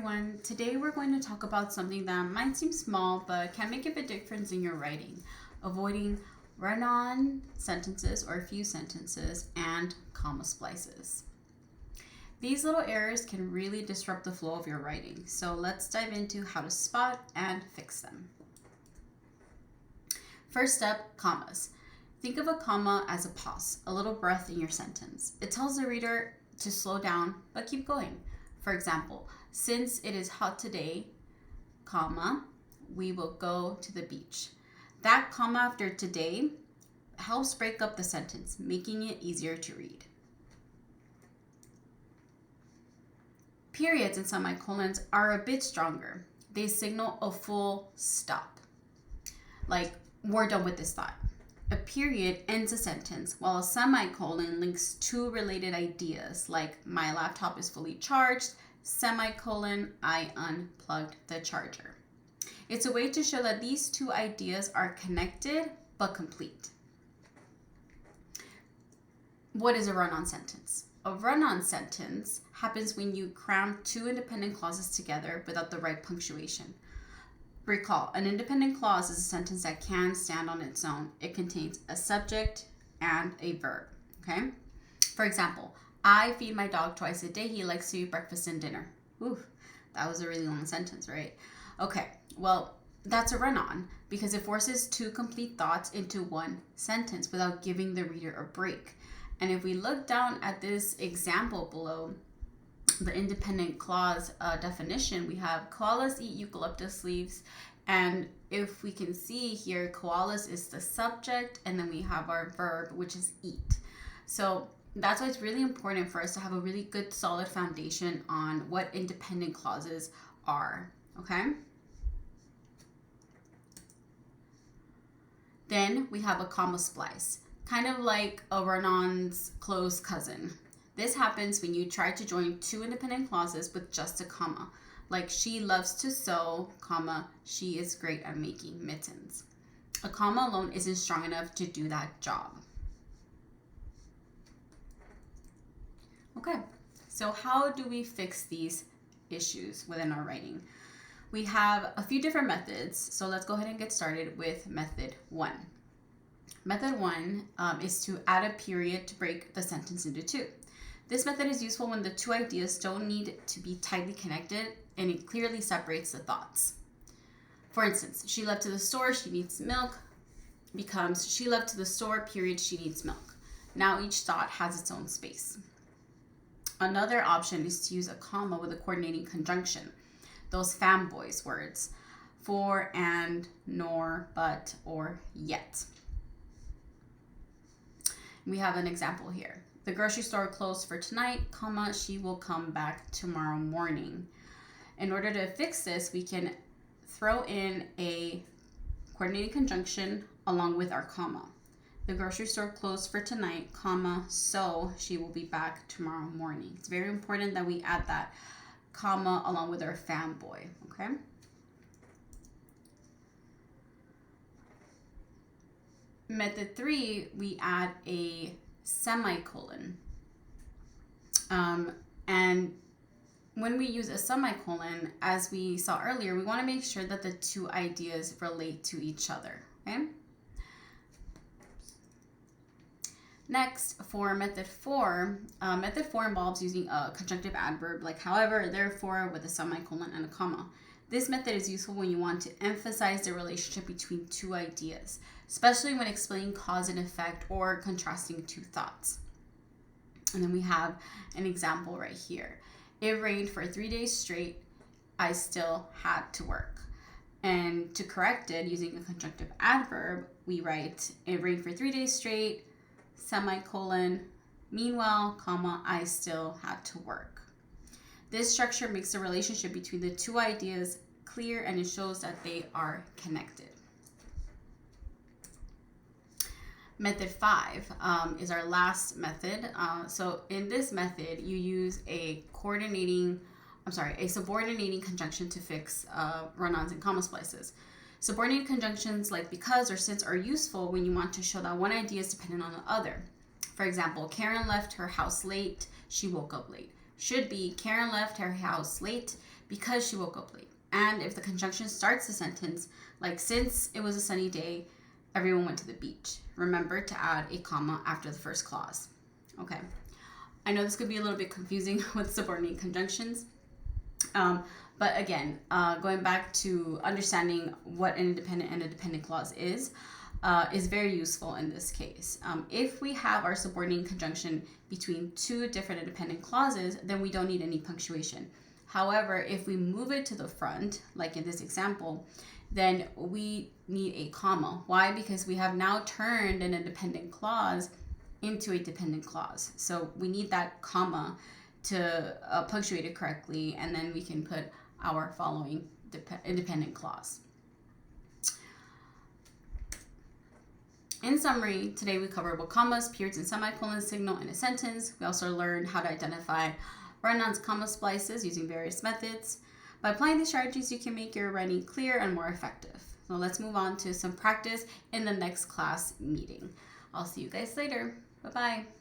everyone. Today we're going to talk about something that might seem small but can make a big difference in your writing. Avoiding run-on sentences or few sentences and comma splices. These little errors can really disrupt the flow of your writing. So let's dive into how to spot and fix them. First up, commas. Think of a comma as a pause, a little breath in your sentence. It tells the reader to slow down but keep going. For example, since it is hot today, comma, we will go to the beach. That comma after today helps break up the sentence, making it easier to read. Periods and semicolons are a bit stronger. They signal a full stop. Like, we're done with this thought. A period ends a sentence, while a semicolon links two related ideas, like my laptop is fully charged, semicolon, I unplugged the charger. It's a way to show that these two ideas are connected but complete. What is a run-on sentence? A run-on sentence happens when you cram two independent clauses together without the right punctuation. Recall, an independent clause is a sentence that can stand on its own. It contains a subject and a verb, okay? For example, I feed my dog twice a day. He likes to eat breakfast and dinner. Ooh, that was a really long sentence, right? Okay, well, that's a run-on because it forces two complete thoughts into one sentence without giving the reader a break. And if we look down at this example below, the independent clause definition, we have koalas eat eucalyptus leaves. And if we can see here, koalas is the subject, and then we have our verb, which is eat. So that's why it's really important for us to have a really good solid foundation on what independent clauses are, okay? Then we have a comma splice, kind of like a run-on's close cousin. This happens when you try to join two independent clauses with just a comma, like she loves to sew, comma, she is great at making mittens. A comma alone isn't strong enough to do that job. Okay, so how do we fix these issues within our writing? We have a few different methods, so let's go ahead and get started with method 1. Method 1 is to add a period to break the sentence into two. This method is useful when the two ideas don't need to be tightly connected and it clearly separates the thoughts. For instance, she left to the store, she needs milk, becomes she left to the store, period, she needs milk. Now each thought has its own space. Another option is to use a comma with a coordinating conjunction. Those fanboys words, for, and, nor, but, or, yet. We have an example here. The grocery store closed for tonight, comma, she will come back tomorrow morning. In order to fix this, we can throw in a coordinating conjunction along with our comma. The grocery store closed for tonight, comma, so she will be back tomorrow morning. It's very important that we add that comma along with our fanboy, okay? Method 3, we add a semicolon. And when we use a semicolon, as we saw earlier, we want to make sure that the two ideas relate to each other, okay? Next, for method 4 involves using a conjunctive adverb like however, therefore, with a semicolon and a comma. This method is useful when you want to emphasize the relationship between two ideas, especially when explaining cause and effect or contrasting two thoughts. And then we have an example right here. It rained for 3 days straight. I still had to work. And to correct it using a conjunctive adverb, we write it rained for 3 days straight, semicolon, meanwhile, comma, I still had to work. This structure makes the relationship between the two ideas clear and it shows that they are connected. Method 5 is our last method. So in this method, you use a subordinating conjunction to fix run-ons and comma splices. Subordinating conjunctions like because or since are useful when you want to show that one idea is dependent on the other. For example, Karen left her house late, she woke up late. Should be Karen left her house late because she woke up late. And if the conjunction starts the sentence, like since it was a sunny day, everyone went to the beach. Remember to add a comma after the first clause. Okay. I know this could be a little bit confusing with subordinate conjunctions. But again, going back to understanding what an independent and a dependent clause is very useful in this case. If we have our subordinate conjunction between two different independent clauses, then we don't need any punctuation. However, if we move it to the front, like in this example, then we need a comma. Why? Because we have now turned an independent clause into a dependent clause. So we need that comma to punctuate it correctly, and then we can put our following independent clause. In summary, today we covered what commas, periods, and semicolons signal in a sentence. We also learned how to identify run-ons, comma splices using various methods. By applying these strategies, you can make your writing clear and more effective. So let's move on to some practice in the next class meeting. I'll see you guys later. Bye-bye.